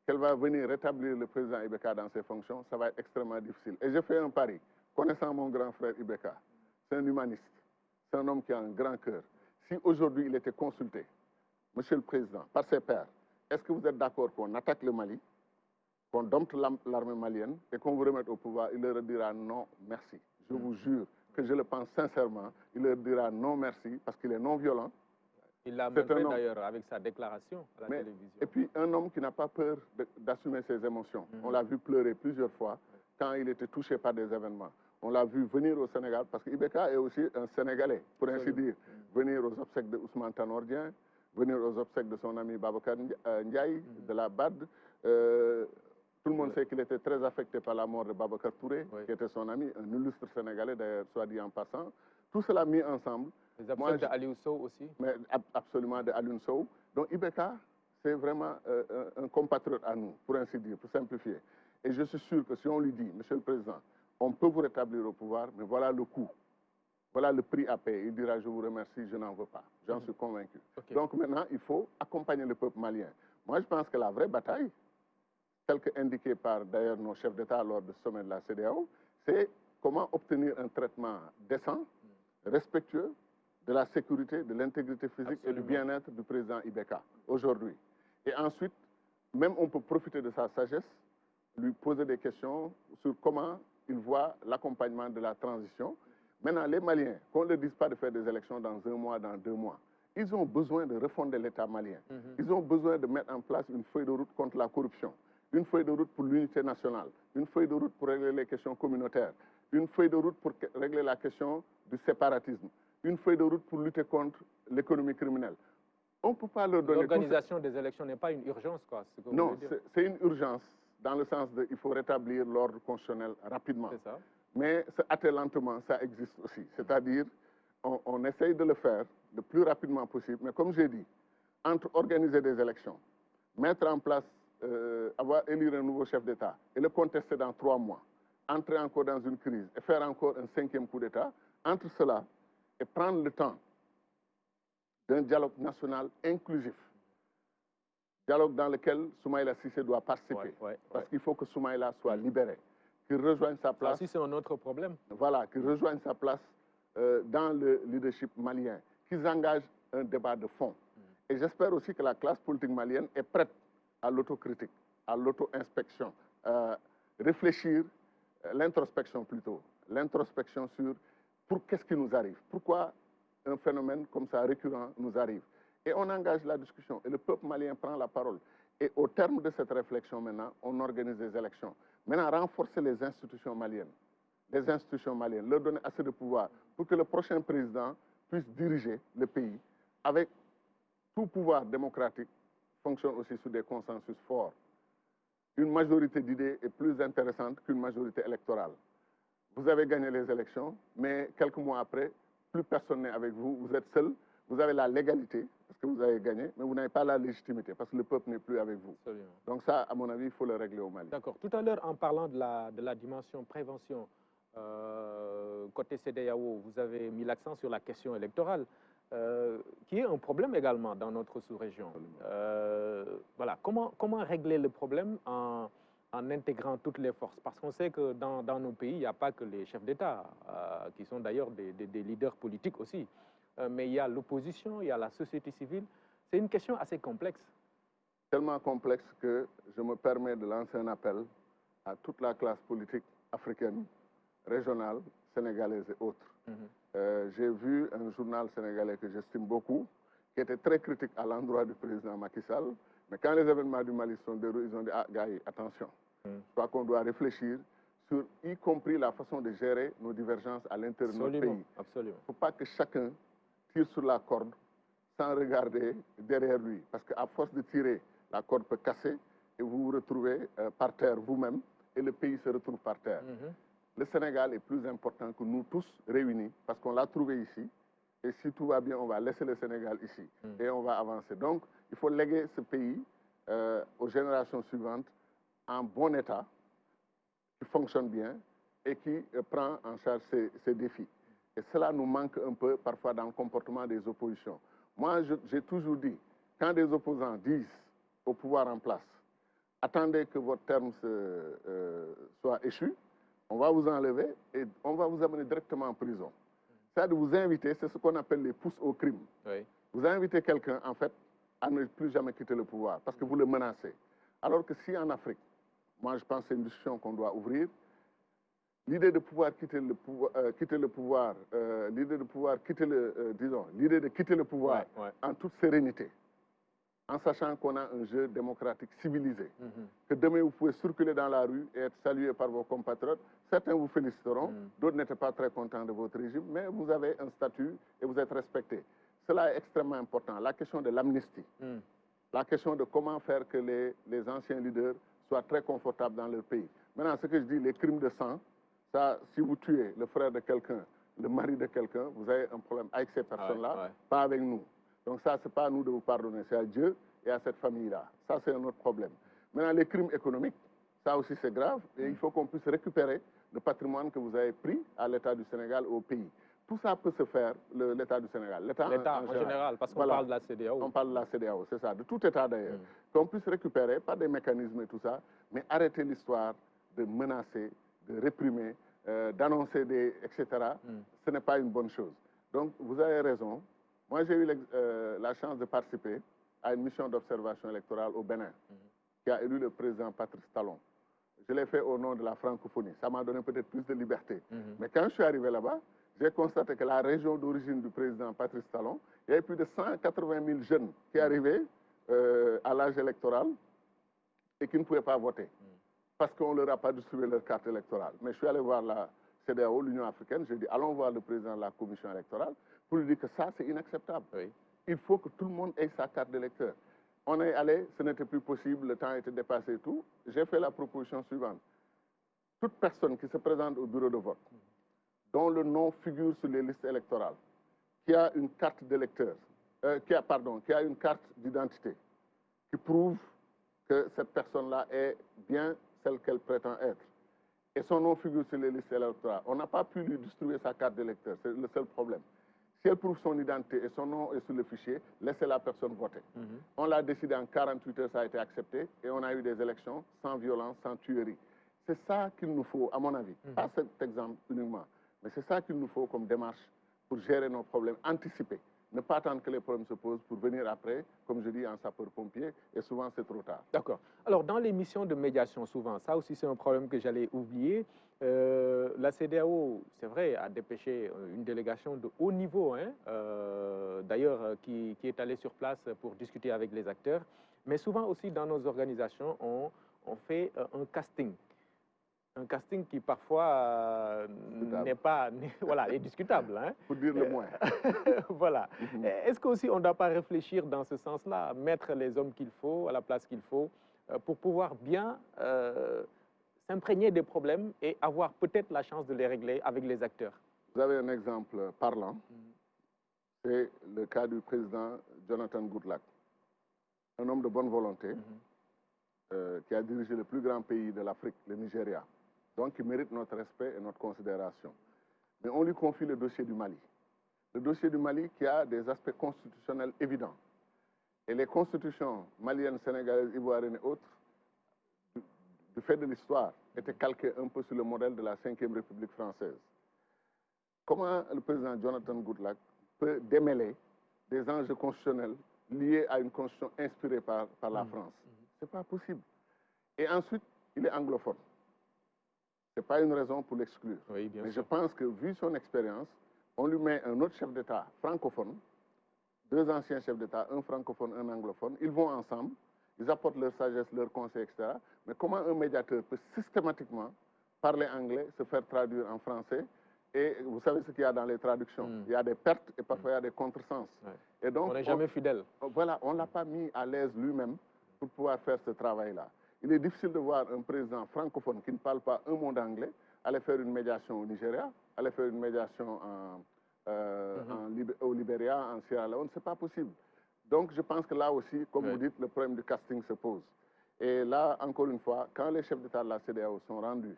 qu'elle va venir rétablir le président Ibeka dans ses fonctions, ça va être extrêmement difficile. Et je fais un pari, connaissant mon grand frère Ibeka, c'est un humaniste, c'est un homme qui a un grand cœur. Si aujourd'hui il était consulté, Monsieur le Président, par ses pairs, est-ce que vous êtes d'accord qu'on attaque le Mali, qu'on dompte l'armée malienne et qu'on vous remette au pouvoir? Il leur dira non, merci. Je vous jure que je le pense sincèrement, il leur dira non, merci, parce qu'il est non violent. Il l'a montré d'ailleurs avec sa déclaration à la télévision. Et puis un homme qui n'a pas peur d'assumer ses émotions. On l'a vu pleurer plusieurs fois quand il était touché par des événements. On l'a vu venir au Sénégal, parce qu'Ibeka est aussi un Sénégalais, pour ainsi dire. Venir aux obsèques de Ousmane Tanordien, venir aux obsèques de son ami Babacar Ndiaye, de la BAD. Tout le monde sait qu'il était très affecté par la mort de Babacar Touré, qui était son ami, un illustre Sénégalais d'ailleurs, soit dit en passant. Tout cela mis ensemble. Les obsèques d'Aliou Sow aussi. Mais absolument, de Aliou Sow. Donc Ibeka, c'est vraiment un compatriote à nous, pour ainsi dire, pour simplifier. Et je suis sûr que si on lui dit, Monsieur le Président, on peut vous rétablir au pouvoir, mais voilà le coût. Voilà le prix à payer. Il dira, je vous remercie, je n'en veux pas. J'en suis convaincu. Donc maintenant, il faut accompagner le peuple malien. Moi, je pense que la vraie bataille, telle qu'indiquée par d'ailleurs nos chefs d'État lors du sommet de la CEDEAO, c'est comment obtenir un traitement décent, respectueux de la sécurité, de l'intégrité physique et du bien-être du président Ibeka aujourd'hui. Et ensuite, même on peut profiter de sa sagesse, lui poser des questions sur comment il voit l'accompagnement de la transition. Maintenant, les Maliens, qu'on ne leur dise pas de faire des élections dans 1 mois, dans 2 mois, ils ont besoin de refonder l'État malien. Ils ont besoin de mettre en place une feuille de route contre la corruption, une feuille de route pour l'unité nationale, une feuille de route pour régler les questions communautaires, une feuille de route pour régler la question du séparatisme, une feuille de route pour lutter contre l'économie criminelle. On ne peut pas leur donner... L'organisation des élections n'est pas une urgence, quoi. Non, c'est une urgence, dans le sens de il faut rétablir l'ordre constitutionnel rapidement. C'est ça. Mais se hâter lentement, ça existe aussi. C'est-à-dire, on essaye de le faire le plus rapidement possible. Mais comme j'ai dit, entre organiser des élections, mettre en place, élire un nouveau chef d'État et le contester dans 3 mois, entrer encore dans une crise et faire encore un 5e coup d'État, entre cela et prendre le temps d'un dialogue national inclusif, dialogue dans lequel Soumaïla Cissé doit participer, parce qu'il faut que Soumaïla soit libéré, qu'il rejoigne sa place. Ça aussi, c'est un autre problème. Voilà, qu'il rejoigne sa place dans le leadership malien, qu'ils engagent un débat de fond. Et j'espère aussi que la classe politique malienne est prête à l'autocritique, à l'auto-inspection, réfléchir, l'introspection plutôt, l'introspection sur pour qu'est-ce qui nous arrive, pourquoi un phénomène comme ça récurrent nous arrive. Et on engage la discussion et le peuple malien prend la parole. Et au terme de cette réflexion maintenant, on organise des élections. Maintenant, renforcer les institutions maliennes, leur donner assez de pouvoir pour que le prochain président puisse diriger le pays avec tout pouvoir démocratique, fonctionne aussi sur des consensus forts. Une majorité d'idées est plus intéressante qu'une majorité électorale. Vous avez gagné les élections, mais quelques mois après, plus personne n'est avec vous, vous êtes seul, vous avez la légalité, parce que vous avez gagné, mais vous n'avez pas la légitimité, parce que le peuple n'est plus avec vous. Absolument. Donc ça, à mon avis, il faut le régler au Mali. D'accord. Tout à l'heure, en parlant de la dimension prévention, côté CEDEAO, vous avez mis l'accent sur la question électorale, qui est un problème également dans notre sous-région. Voilà. Comment régler le problème en intégrant toutes les forces? Parce qu'on sait que dans nos pays, il n'y a pas que les chefs d'État, qui sont d'ailleurs des leaders politiques aussi, mais il y a l'opposition, il y a la société civile. C'est une question assez complexe. Tellement complexe que je me permets de lancer un appel à toute la classe politique africaine, régionale, sénégalaise et autres. J'ai vu un journal sénégalais que j'estime beaucoup, qui était très critique à l'endroit du président Macky Sall, mais quand les événements du Mali sont déroulés, ils ont dit « Ah, gars, attention, je crois qu'on doit réfléchir sur, y compris la façon de gérer nos divergences à l'intérieur de notre pays. » Absolument. Il ne faut pas que chacun tire sur la corde sans regarder derrière lui, parce qu'à force de tirer, la corde peut casser et vous vous retrouvez par terre vous-même et le pays se retrouve par terre. Le Sénégal est plus important que nous tous réunis parce qu'on l'a trouvé ici et si tout va bien, on va laisser le Sénégal ici et on va avancer. Donc, il faut léguer ce pays aux générations suivantes en bon état, qui fonctionne bien et qui prend en charge ces défis. Et cela nous manque un peu parfois dans le comportement des oppositions. Moi, j'ai toujours dit, quand des opposants disent au pouvoir en place, attendez que votre terme soit échu, on va vous enlever et on va vous amener directement en prison. Ça, de vous inviter, c'est ce qu'on appelle les pousses au crime. Oui. Vous invitez quelqu'un, en fait, à ne plus jamais quitter le pouvoir parce que vous le menacez. Alors que si en Afrique, moi je pense que c'est une discussion qu'on doit ouvrir, l'idée de pouvoir quitter le pouvoir, l'idée de quitter le pouvoir en toute sérénité, en sachant qu'on a un jeu démocratique civilisé, que demain vous pouvez circuler dans la rue et être salué par vos compatriotes. Certains vous féliciteront, d'autres n'étaient pas très contents de votre régime, mais vous avez un statut et vous êtes respecté. Cela est extrêmement important. La question de l'amnistie, la question de comment faire que les anciens leaders soient très confortables dans leur pays. Maintenant, ce que je dis, les crimes de sang, ça, si vous tuez le frère de quelqu'un, le mari de quelqu'un, vous avez un problème avec ces personnes-là, pas avec nous. Donc ça, ce n'est pas à nous de vous pardonner, c'est à Dieu et à cette famille-là. Ça, c'est un autre problème. Maintenant, les crimes économiques, ça aussi c'est grave et il faut qu'on puisse récupérer le patrimoine que vous avez pris à l'État du Sénégal, au pays. Tout ça peut se faire, l'État du Sénégal. L'État en général, parce qu'on parle de la CEDEAO. On parle de la CEDEAO, c'est ça, de tout État d'ailleurs. Qu'on puisse récupérer, pas des mécanismes et tout ça, mais arrêter l'histoire de menacer, de réprimer, d'annoncer des... etc. Ce n'est pas une bonne chose. Donc, vous avez raison. Moi, j'ai eu la chance de participer à une mission d'observation électorale au Bénin, qui a élu le président Patrice Talon. Je l'ai fait au nom de la francophonie. Ça m'a donné peut-être plus de liberté. Mais quand je suis arrivé là-bas, j'ai constaté que la région d'origine du président Patrice Talon, il y avait plus de 180 000 jeunes qui arrivaient à l'âge électoral et qui ne pouvaient pas voter parce qu'on ne leur a pas distribué leur carte électorale. Mais je suis allé voir la CEDEAO, l'Union africaine, j'ai dit allons voir le président de la commission électorale pour lui dire que ça, c'est inacceptable. Il faut que tout le monde ait sa carte d'électeur. On est allé, ce n'était plus possible, le temps était dépassé et tout. J'ai fait la proposition suivante. Toute personne qui se présente au bureau de vote, dont le nom figure sur les listes électorales, qui a une carte d'électeur, qui a une carte d'identité, qui prouve que cette personne-là est bien celle qu'elle prétend être, et son nom figure sur les listes électorales. On n'a pas pu lui distribuer sa carte d'électeur, c'est le seul problème. Si elle prouve son identité et son nom est sur le fichier, laissez la personne voter. On l'a décidé en 48 heures, ça a été accepté, et on a eu des élections sans violence, sans tuerie. C'est ça qu'il nous faut, à mon avis, pas cet exemple uniquement, mais c'est ça qu'il nous faut comme démarche pour gérer nos problèmes, anticiper. Ne pas attendre que les problèmes se posent pour venir après, comme je dis, en sapeur-pompier, et souvent c'est trop tard. D'accord. Alors, dans les missions de médiation, souvent, ça aussi c'est un problème que j'allais oublier. La CEDEAO, c'est vrai, a dépêché une délégation de haut niveau, hein, d'ailleurs, qui est allée sur place pour discuter avec les acteurs. Mais souvent aussi, dans nos organisations, on fait un casting. Un casting qui parfois n'est pas, voilà, est discutable. Hein. Pour dire le moins. Voilà. Est-ce qu'aussi on ne doit pas réfléchir dans ce sens-là, mettre les hommes qu'il faut à la place qu'il faut pour pouvoir bien s'imprégner des problèmes et avoir peut-être la chance de les régler avec les acteurs? Vous avez un exemple parlant, c'est le cas du président Jonathan Goodluck, un homme de bonne volonté qui a dirigé le plus grand pays de l'Afrique, le Nigeria. Donc, il mérite notre respect et notre considération. Mais on lui confie le dossier du Mali. Le dossier du Mali qui a des aspects constitutionnels évidents. Et les constitutions maliennes, sénégalaises, ivoiriennes et autres, du fait de l'histoire, étaient calquées un peu sur le modèle de la Ve République française. Comment le président Jonathan Goodluck peut démêler des enjeux constitutionnels liés à une constitution inspirée par la France? Ce n'est pas possible. Et ensuite, il est anglophone. Ce n'est pas une raison pour l'exclure. Oui, mais je pense que, vu son expérience, on lui met un autre chef d'État francophone, deux anciens chefs d'État, un francophone, un anglophone. Ils vont ensemble, ils apportent leur sagesse, leur conseil, etc. Mais comment un médiateur peut systématiquement parler anglais, se faire traduire en français? Et vous savez ce qu'il y a dans les traductions. Il y a des pertes et parfois il y a des contresens. Et donc, on n'est jamais fidèle. Voilà, on ne l'a pas mis à l'aise lui-même pour pouvoir faire ce travail-là. Il est difficile de voir un président francophone qui ne parle pas un mot d'anglais aller faire une médiation au Nigeria, aller faire une médiation au Libéria, en Sierra Leone. Ce n'est pas possible. Donc, je pense que là aussi, comme vous dites, le problème du casting se pose. Et là, encore une fois, quand les chefs d'État de la CEDEAO sont rendus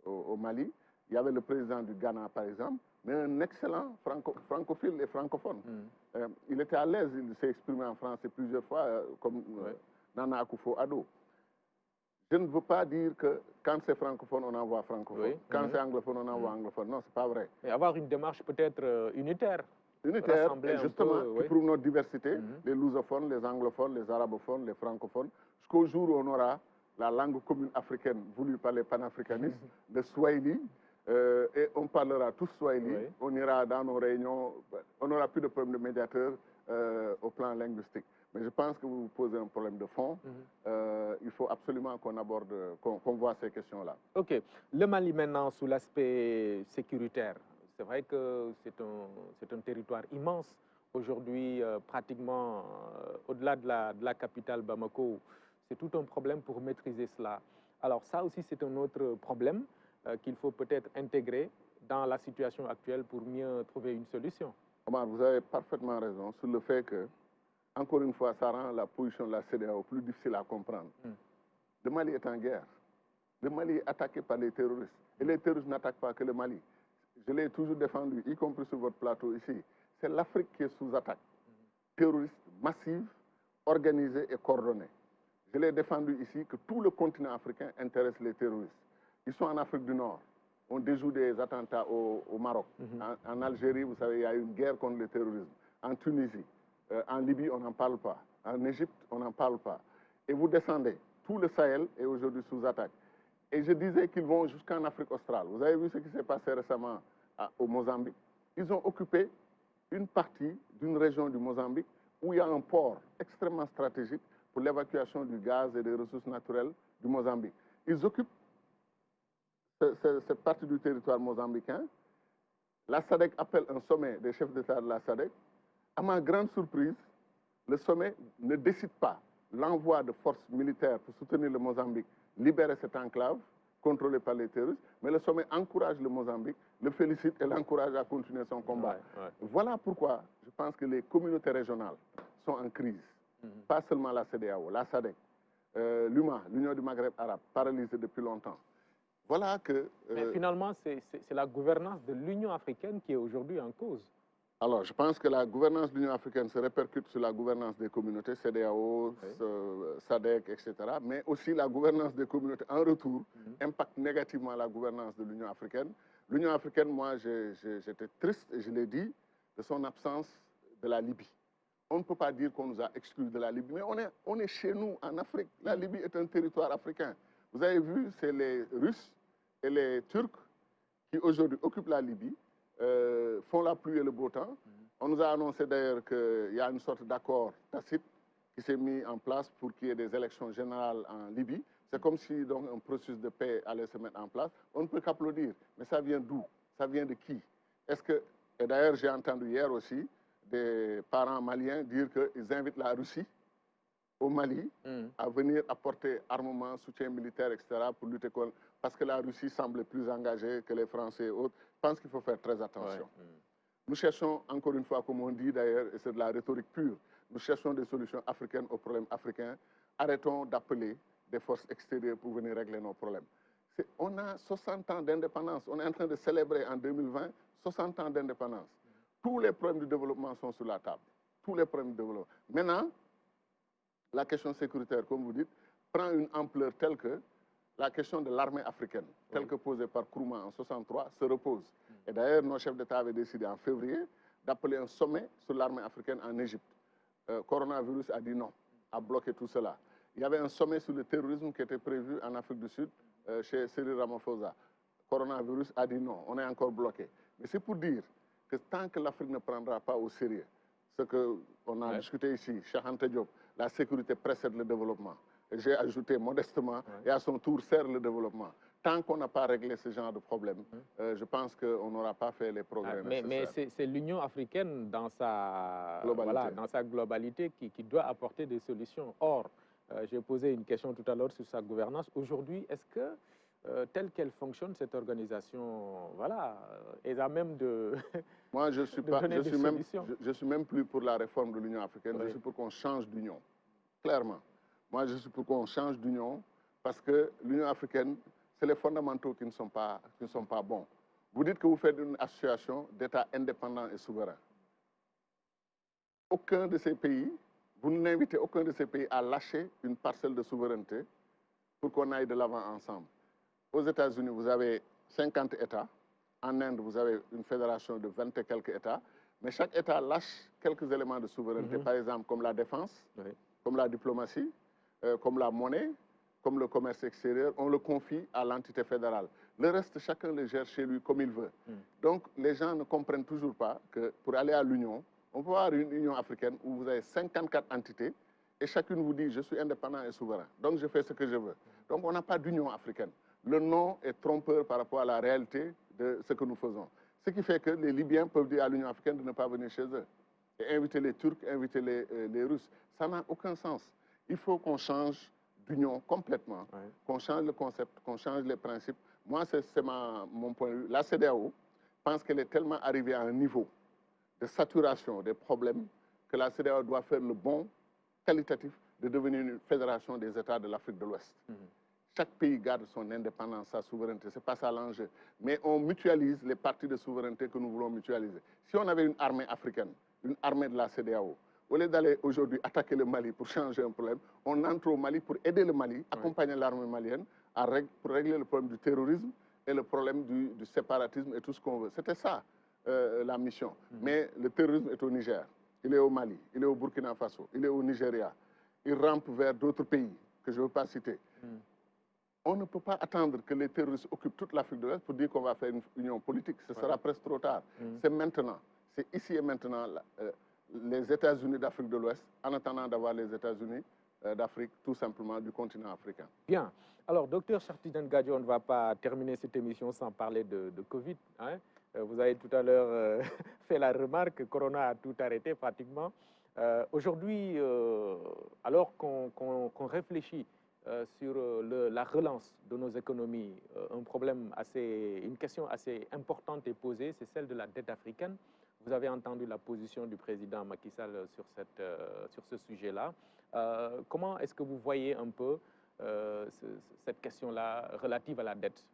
au Mali, il y avait le président du Ghana, par exemple, mais un excellent francophile et francophone. Il était à l'aise, il s'est exprimé en français plusieurs fois, comme Nana Akufo-Addo. Je ne veux pas dire que quand c'est francophone, on envoie francophone. Quand c'est anglophone, on envoie anglophone. Non, c'est pas vrai. Et avoir une démarche peut-être unitaire. Unitaire, et justement, qui prouve notre diversité, les lusophones, les anglophones, les arabophones, les francophones, jusqu'au jour où on aura la langue commune africaine voulue par les panafricanistes, le Swahili, et on parlera tous Swahili, on ira dans nos réunions, on n'aura plus de problème de médiateur au plan linguistique. Mais je pense que vous vous posez un problème de fond. Il faut absolument qu'on aborde, qu'on voit ces questions-là. OK. Le Mali maintenant, sous l'aspect sécuritaire, c'est vrai que c'est un territoire immense. Aujourd'hui, pratiquement, au-delà de la capitale Bamako, c'est tout un problème pour maîtriser cela. Alors ça aussi, c'est un autre problème qu'il faut peut-être intégrer dans la situation actuelle pour mieux trouver une solution. Omar, vous avez parfaitement raison sur le fait que, encore une fois, ça rend la position de la CEDEAO plus difficile à comprendre. Le Mali est en guerre. Le Mali est attaqué par les terroristes. Et les terroristes n'attaquent pas que le Mali. Je l'ai toujours défendu, y compris sur votre plateau ici. C'est l'Afrique qui est sous attaque. Terroriste massive, organisée et coordonnée. Je l'ai défendu ici que tout le continent africain intéresse les terroristes. Ils sont en Afrique du Nord. On déjoue des attentats au Maroc. En Algérie, vous savez, il y a une guerre contre le terrorisme. En Tunisie, en Libye, on n'en parle pas. En Égypte, on n'en parle pas. Et vous descendez. Tout le Sahel est aujourd'hui sous attaque. Et je disais qu'ils vont jusqu'en Afrique australe. Vous avez vu ce qui s'est passé récemment au Mozambique. Ils ont occupé une partie d'une région du Mozambique où il y a un port extrêmement stratégique pour l'évacuation du gaz et des ressources naturelles du Mozambique. Ils occupent cette partie du territoire mozambicain. La SADC appelle un sommet des chefs d'État de la SADC. À ma grande surprise, le sommet ne décide pas l'envoi de forces militaires pour soutenir le Mozambique, libérer cette enclave contrôlée par les terroristes, mais le sommet encourage le Mozambique, le félicite et l'encourage à continuer son combat. Voilà pourquoi je pense que les communautés régionales sont en crise. Pas seulement la CEDEAO, la SADC, l'UMA, l'Union du Maghreb arabe, paralysée depuis longtemps. Voilà que... Mais finalement, c'est la gouvernance de l'Union africaine qui est aujourd'hui en cause. Alors, je pense que la gouvernance de l'Union africaine se répercute sur la gouvernance des communautés, CEDEAO, SADC, etc. Mais aussi la gouvernance des communautés, en retour, impacte négativement la gouvernance de l'Union africaine. L'Union africaine, moi, j'étais triste, et je l'ai dit, de son absence de la Libye. On ne peut pas dire qu'on nous a exclus de la Libye, mais on est chez nous, en Afrique. La Libye est un territoire africain. Vous avez vu, c'est les Russes et les Turcs qui aujourd'hui occupent la Libye, font la pluie et le beau temps. On nous a annoncé d'ailleurs qu'il y a une sorte d'accord tacite qui s'est mis en place pour qu'il y ait des élections générales en Libye. C'est comme si donc un processus de paix allait se mettre en place. On ne peut qu'applaudir. Mais ça vient d'où? Ça vient de qui? Et d'ailleurs, j'ai entendu hier aussi des parents maliens dire qu'ils invitent la Russie au Mali à venir apporter armement, soutien militaire, etc. pour lutter contre... Parce que la Russie semble plus engagée que les Français et autres. Je pense qu'il faut faire très attention. Nous cherchons, encore une fois, comme on dit d'ailleurs, et c'est de la rhétorique pure, nous cherchons des solutions africaines aux problèmes africains. Arrêtons d'appeler des forces extérieures pour venir régler nos problèmes. On a 60 ans d'indépendance. On est en train de célébrer en 2020 60 ans d'indépendance. Tous les problèmes du développement sont sur la table. Tous les problèmes du développement. Maintenant, la question sécuritaire, comme vous dites, prend une ampleur telle que la question de l'armée africaine, telle que posée par Nkrumah en 1963, se repose. Et d'ailleurs, nos chefs d'État avaient décidé en février d'appeler un sommet sur l'armée africaine en Égypte. Coronavirus a dit non, a bloqué tout cela. Il y avait un sommet sur le terrorisme qui était prévu en Afrique du Sud chez Cyril Ramaphosa. Coronavirus a dit non, on est encore bloqué. Mais c'est pour dire que tant que l'Afrique ne prendra pas au sérieux ce qu'on a discuté ici, Cheikh Anta Diop, la sécurité précède le développement. J'ai ajouté modestement, et à son tour sert le développement. Tant qu'on n'a pas réglé ce genre de problème, je pense qu'on n'aura pas fait les progrès nécessaires. Mais c'est l'Union africaine dans sa globalité qui doit apporter des solutions. Or, j'ai posé une question tout à l'heure sur sa gouvernance. Aujourd'hui, est-ce que, telle qu'elle fonctionne, cette organisation, est à même de Moi, je suis même plus pour la réforme de l'Union africaine, je suis pour qu'on change d'union, clairement. Moi, je suis pour qu'on change d'union parce que l'Union africaine, c'est les fondamentaux qui ne sont pas bons. Vous dites que vous faites une association d'États indépendants et souverains. Aucun de ces pays, vous n'invitez aucun de ces pays à lâcher une parcelle de souveraineté pour qu'on aille de l'avant ensemble. Aux États-Unis, vous avez 50 États. En Inde, vous avez une fédération de 20 et quelques États. Mais chaque État lâche quelques éléments de souveraineté, par exemple comme la défense, comme la diplomatie, comme la monnaie, comme le commerce extérieur. On le confie à l'entité fédérale. Le reste, chacun le gère chez lui comme il veut. Donc, les gens ne comprennent toujours pas que pour aller à l'Union, on peut avoir une Union africaine où vous avez 54 entités et chacune vous dit « je suis indépendant et souverain, donc je fais ce que je veux ». Donc, on n'a pas d'Union africaine. Le nom est trompeur par rapport à la réalité de ce que nous faisons. Ce qui fait que les Libyens peuvent dire à l'Union africaine de ne pas venir chez eux. Et inviter les Turcs, inviter les Russes. Ça n'a aucun sens. Il faut qu'on change d'union complètement, qu'on change le concept, qu'on change les principes. Moi, c'est mon point de vue. La CEDEAO pense qu'elle est tellement arrivée à un niveau de saturation des problèmes que la CEDEAO doit faire le bond qualitatif de devenir une fédération des États de l'Afrique de l'Ouest. Chaque pays garde son indépendance, sa souveraineté. Ce n'est pas ça l'enjeu. Mais on mutualise les parties de souveraineté que nous voulons mutualiser. Si on avait une armée africaine, une armée de la CEDEAO, au lieu d'aller aujourd'hui attaquer le Mali pour changer un problème, on entre au Mali pour aider le Mali, accompagner l'armée malienne pour régler le problème du terrorisme et le problème du séparatisme et tout ce qu'on veut. C'était ça la mission. Mais le terrorisme est au Niger, il est au Mali, il est au Burkina Faso, il est au Nigeria. Il rampe vers d'autres pays que je ne veux pas citer. On ne peut pas attendre que les terroristes occupent toute l'Afrique de l'Ouest pour dire qu'on va faire une union politique. Ce sera presque trop tard. C'est maintenant. C'est ici et maintenant les États-Unis d'Afrique de l'Ouest, en attendant d'avoir les États-Unis d'Afrique, tout simplement du continent africain. Bien. Alors, docteur Cheikh Tidiane Gadio, on ne va pas terminer cette émission sans parler de Covid. Hein. Vous avez tout à l'heure fait la remarque, Corona a tout arrêté pratiquement. Aujourd'hui, alors qu'on réfléchit sur la relance de nos économies, une question assez importante est posée, c'est celle de la dette africaine. Vous avez entendu la position du président Macky Sall sur ce sujet-là. Comment est-ce que vous voyez un peu cette question-là relative à la dette?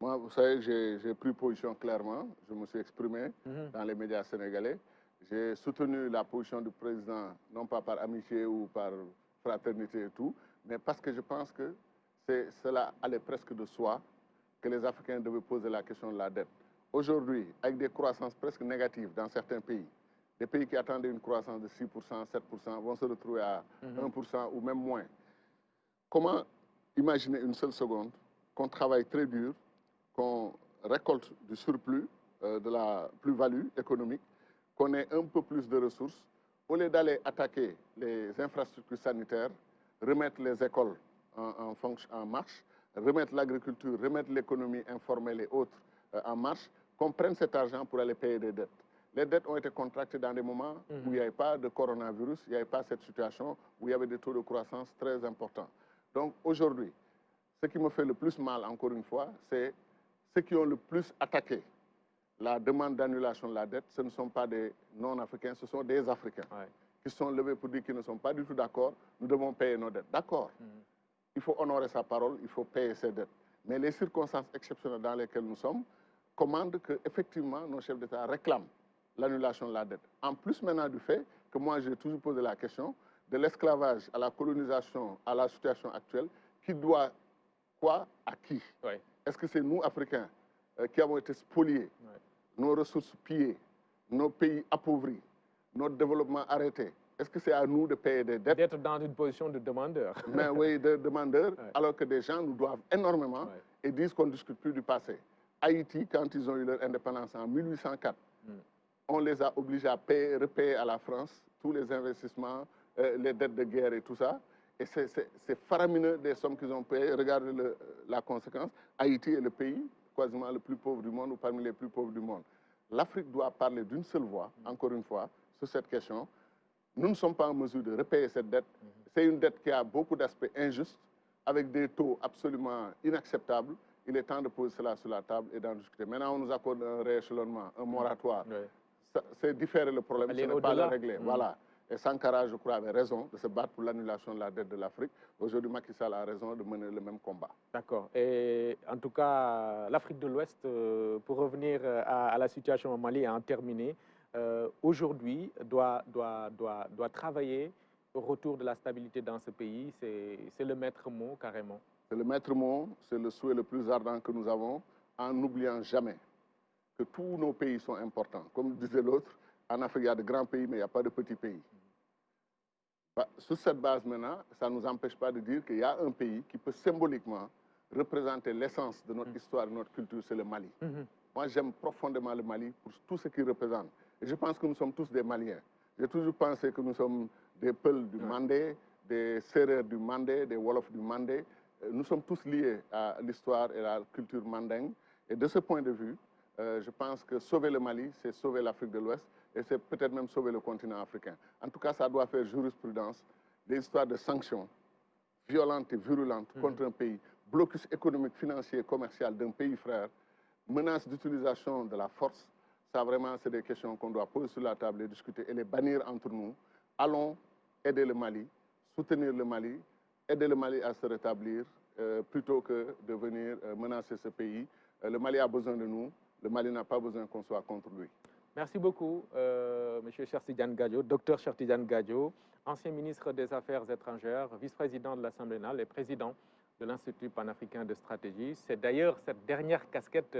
Moi, vous savez, j'ai pris position clairement. Je me suis exprimé dans les médias sénégalais. J'ai soutenu la position du président, non pas par amitié ou par fraternité et tout, mais parce que je pense que cela allait presque de soi que les Africains devaient poser la question de la dette. Aujourd'hui, avec des croissances presque négatives dans certains pays, des pays qui attendaient une croissance de 6%, 7% vont se retrouver à 1% ou même moins. Comment imaginer une seule seconde qu'on travaille très dur, qu'on récolte du surplus, de la plus-value économique, qu'on ait un peu plus de ressources, au lieu d'aller attaquer les infrastructures sanitaires, remettre les écoles en marche, remettre l'agriculture, remettre l'économie informelle et autres en marche, qu'on prenne cet argent pour aller payer des dettes. Les dettes ont été contractées dans des moments où il n'y avait pas de coronavirus, il n'y avait pas cette situation, où il y avait des taux de croissance très importants. Donc aujourd'hui, ce qui me fait le plus mal, encore une fois, c'est ceux qui ont le plus attaqué la demande d'annulation de la dette, ce ne sont pas des non-africains, ce sont des Africains qui sont levés pour dire qu'ils ne sont pas du tout d'accord, nous devons payer nos dettes. D'accord, il faut honorer sa parole, il faut payer ses dettes. Mais les circonstances exceptionnelles dans lesquelles nous sommes commandent qu'effectivement nos chefs d'État réclament l'annulation de la dette. En plus maintenant du fait que moi j'ai toujours posé la question de l'esclavage à la colonisation, à la situation actuelle, qui doit quoi à qui? Est-ce que c'est nous, Africains, qui avons été spoliés, nos ressources pillées, nos pays appauvris, notre développement arrêté? Est-ce que c'est à nous de payer des dettes? D'être dans une position de demandeur. Mais oui, de demandeur, alors que des gens nous doivent énormément et disent qu'on ne discute plus du passé. Haïti, quand ils ont eu leur indépendance en 1804, on les a obligés à payer, repayer à la France tous les investissements, les dettes de guerre et tout ça. Et c'est faramineux des sommes qu'ils ont payées. Regardez la conséquence. Haïti est le pays quasiment le plus pauvre du monde ou parmi les plus pauvres du monde. L'Afrique doit parler d'une seule voix, encore une fois, sur cette question. Nous ne sommes pas en mesure de repayer cette dette. C'est une dette qui a beaucoup d'aspects injustes, avec des taux absolument inacceptables. Il est temps de poser cela sur la table et d'en discuter. Maintenant, on nous accorde un rééchelonnement, un moratoire. C'est différer le problème, ce n'est pas le régler. Voilà. Et Sankara, je crois, avait raison de se battre pour l'annulation de la dette de l'Afrique. Aujourd'hui, Macky Sall a raison de mener le même combat. D'accord. Et en tout cas, l'Afrique de l'Ouest, pour revenir à la situation au Mali et en terminer, aujourd'hui doit travailler au retour de la stabilité dans ce pays. C'est le maître mot, carrément. C'est le maître mot, c'est le souhait le plus ardent que nous avons, en n'oubliant jamais que tous nos pays sont importants. Comme disait l'autre, en Afrique, il y a de grands pays, mais il n'y a pas de petits pays. Sur cette base maintenant, ça ne nous empêche pas de dire qu'il y a un pays qui peut symboliquement représenter l'essence de notre histoire et de notre culture, c'est le Mali. Moi, j'aime profondément le Mali pour tout ce qu'il représente. Et je pense que nous sommes tous des Maliens. J'ai toujours pensé que nous sommes des Peuls du Mandé, des Sérères du Mandé, des Wolofs du Mandé. Nous sommes tous liés à l'histoire et à la culture mandingue. Et de ce point de vue, je pense que sauver le Mali, c'est sauver l'Afrique de l'Ouest et c'est peut-être même sauver le continent africain. En tout cas, ça doit faire jurisprudence. Des histoires de sanctions violentes et virulentes contre un pays, blocus économique, financier, commercial d'un pays frère, menace d'utilisation de la force, ça vraiment, c'est des questions qu'on doit poser sur la table et discuter et les bannir entre nous. Allons aider le Mali, soutenir le Mali, aider le Mali à se rétablir plutôt que de venir menacer ce pays. Le Mali a besoin de nous, le Mali n'a pas besoin qu'on soit contre lui. Merci beaucoup, M. Cheikh Tidiane Gadio, Dr Cheikh Tidiane Gadio, ancien ministre des Affaires étrangères, vice-président de l'Assemblée nationale et président de l'Institut panafricain de stratégie. C'est d'ailleurs cette dernière casquette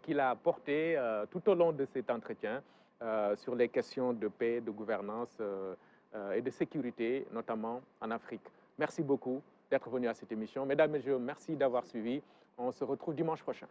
qu'il a portée tout au long de cet entretien sur les questions de paix, de gouvernance et de sécurité, notamment en Afrique. Merci beaucoup d'être venu à cette émission. Mesdames et messieurs, merci d'avoir suivi. On se retrouve dimanche prochain.